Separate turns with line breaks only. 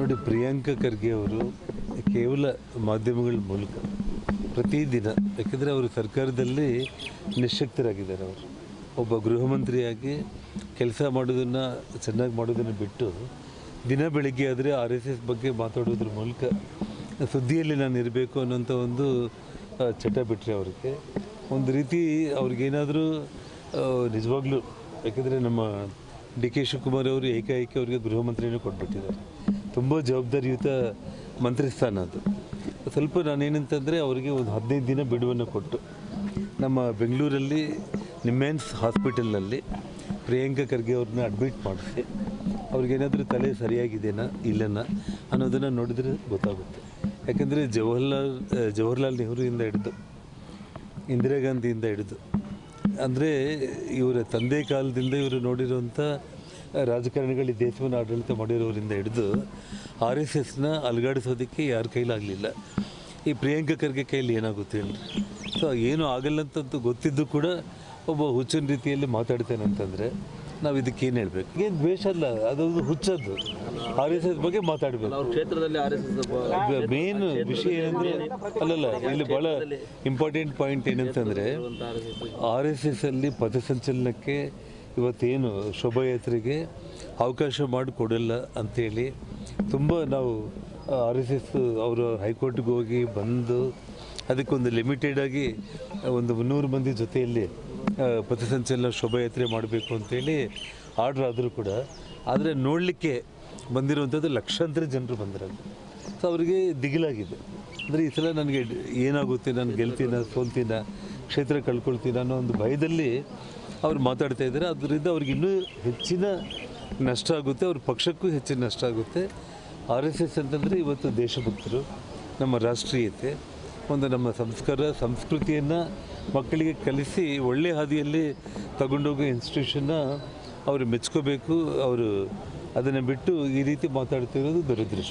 ನೋಡಿ, ಪ್ರಿಯಾಂಕಾ ಖರ್ಗೆ ಅವರು ಕೇವಲ ಮಾಧ್ಯಮಗಳ ಮೂಲಕ ಪ್ರತಿದಿನ, ಯಾಕೆಂದರೆ ಅವರು ಸರ್ಕಾರದಲ್ಲಿ ನಿಶ್ಶಕ್ತರಾಗಿದ್ದಾರೆ. ಅವರು ಒಬ್ಬ ಗೃಹ ಮಂತ್ರಿಯಾಗಿ ಕೆಲಸ ಮಾಡೋದನ್ನು ಚೆನ್ನಾಗಿ ಮಾಡೋದನ್ನು ಬಿಟ್ಟು ದಿನ ಬೆಳಗ್ಗೆ ಆದರೆ RSS ಬಗ್ಗೆ ಮಾತಾಡೋದ್ರ ಮೂಲಕ ಸುದ್ದಿಯಲ್ಲಿ ನಾನು ಇರಬೇಕು ಅನ್ನೋಂಥ ಒಂದು ಚಟ ಬಿಟ್ಟರೆ ಅವ್ರಿಗೆ ಒಂದು ರೀತಿ ಅವ್ರಿಗೇನಾದರೂ ನಿಜವಾಗ್ಲೂ, ಯಾಕೆಂದರೆ ನಮ್ಮ DK ಶಿವಕುಮಾರ್ ಅವರು ಏಕಾಏಕಿ ಅವರಿಗೆ ಗೃಹ ಮಂತ್ರಿನೂ ಕೊಟ್ಬಿಟ್ಟಿದ್ದಾರೆ. ತುಂಬ ಜವಾಬ್ದಾರಿಯುತ ಮಂತ್ರಿ ಸ್ಥಾನ ಅದು. ಸ್ವಲ್ಪ ನಾನೇನಂತಂದರೆ ಅವರಿಗೆ ಒಂದು 15 ದಿನ ಬಿಡುವನ್ನು ಕೊಟ್ಟು ನಮ್ಮ ಬೆಂಗಳೂರಲ್ಲಿ ನಿಮ್ಯಾನ್ಸ್ ಹಾಸ್ಪಿಟಲ್ನಲ್ಲಿ ಪ್ರಿಯಾಂಕಾ ಖರ್ಗೆ ಅವ್ರನ್ನ ಅಡ್ಮಿಟ್ ಮಾಡಿಸಿ ಅವ್ರಿಗೇನಾದರೂ ತಲೆ ಸರಿಯಾಗಿದೆಯಾ ಇಲ್ಲನ ಅನ್ನೋದನ್ನು ನೋಡಿದರೆ ಗೊತ್ತಾಗುತ್ತೆ. ಯಾಕೆಂದರೆ ಜವಾಹರ್ಲಾಲ್ ನೆಹರುವಿಂದ ಹಿಡಿದು ಇಂದಿರಾ ಗಾಂಧಿಯಿಂದ ಹಿಡಿದು, ಅಂದರೆ ಇವರ ತಂದೆ ಕಾಲದಿಂದ ಇವರು ನೋಡಿರುವಂಥ ರಾಜಕಾರಣಿಗಳು ದೇಶವನ್ನು ಆಡಳಿತ ಮಾಡಿರೋರಿಂದ ಹಿಡಿದು RSSನ ಅಲುಗಾಡಿಸೋದಕ್ಕೆ ಯಾರ ಕೈಲಾಗಲಿಲ್ಲ. ಈ ಪ್ರಿಯಾಂಕಾ ಖರ್ಗೆ ಕೈಲಿ ಏನಾಗುತ್ತೆ ಹೇಳಿ? ಸೊ ಏನೂ ಆಗಲ್ಲ ಅಂತಂತೂ ಗೊತ್ತಿದ್ದು ಕೂಡ ಒಬ್ಬ ಹುಚ್ಚಿನ ರೀತಿಯಲ್ಲಿ ಮಾತಾಡ್ತೇನೆ ಅಂತಂದರೆ ನಾವು ಇದಕ್ಕೇನು ಹೇಳಬೇಕು? ಏನು ದ್ವೇಷ ಅಲ್ಲ, ಅದೊಂದು ಹುಚ್ಚದ್ದು. RSS ಬಗ್ಗೆ ಮಾತಾಡಬೇಕು. ಮೇನ್ ವಿಷಯ ಏನಂದರೆ ಅಲ್ಲಲ್ಲ, ಇಲ್ಲಿ ಭಾಳ ಇಂಪಾರ್ಟೆಂಟ್ ಪಾಯಿಂಟ್ ಏನಂತಂದರೆ RSSಲ್ಲಿ ಪಥಸಂಚಲನಕ್ಕೆ ಇವತ್ತೇನು ಶೋಭಾಯಾತ್ರೆಗೆ ಅವಕಾಶ ಮಾಡಿಕೊಡಲ್ಲ ಅಂಥೇಳಿ ತುಂಬ ನಾವು RSS ಅವರು ಹೈಕೋರ್ಟ್ಗೆ ಹೋಗಿ ಬಂದು ಅದಕ್ಕೊಂದು ಲಿಮಿಟೆಡಾಗಿ ಒಂದು 300 ಮಂದಿ ಜೊತೆಯಲ್ಲಿ ಪಥಸಂಚಲನ ಶೋಭಾಯಾತ್ರೆ ಮಾಡಬೇಕು ಅಂತೇಳಿ ಆರ್ಡ್ರ್ ಆದರೂ ಕೂಡ, ಆದರೆ ನೋಡಲಿಕ್ಕೆ ಬಂದಿರುವಂಥದ್ದು ಲಕ್ಷಾಂತರ ಜನರು ಬಂದಿರೋದು. ಸೊ ಅವರಿಗೆ ದಿಗಿಲಾಗಿದೆ. ಅಂದರೆ ಈ ಸಲ ನನಗೆ ಏನಾಗುತ್ತೆ, ನಾನು ಗೆಲ್ತೀನ ಸೋಲ್ತೀನ, ಕ್ಷೇತ್ರ ಕಳ್ಕೊಳ್ತೀನ ಅನ್ನೋ ಒಂದು ಭಯದಲ್ಲಿ ಅವ್ರು ಮಾತಾಡ್ತಾ ಇದ್ದಾರೆ. ಅದರಿಂದ ಅವ್ರಿಗೆ ಇನ್ನೂ ಹೆಚ್ಚಿನ ನಷ್ಟ ಆಗುತ್ತೆ, ಅವ್ರ ಪಕ್ಷಕ್ಕೂ ಹೆಚ್ಚಿನ ನಷ್ಟ ಆಗುತ್ತೆ. RSS ಅಂತಂದರೆ ಇವತ್ತು ದೇಶಭಕ್ತರು, ನಮ್ಮ ರಾಷ್ಟ್ರೀಯತೆ, ಒಂದು ನಮ್ಮ ಸಂಸ್ಕಾರ ಸಂಸ್ಕೃತಿಯನ್ನು ಮಕ್ಕಳಿಗೆ ಕಲಿಸಿ ಒಳ್ಳೆಯ ಹಾದಿಯಲ್ಲಿ ತಗೊಂಡೋಗೋ ಇನ್ಸ್ಟಿಟ್ಯೂಷನ್ನ ಅವರು ಮೆಚ್ಕೋಬೇಕು. ಅವರು ಅದನ್ನು ಬಿಟ್ಟು ಈ ರೀತಿ ಮಾತಾಡ್ತಿರೋದು ದುರದೃಷ್ಟ.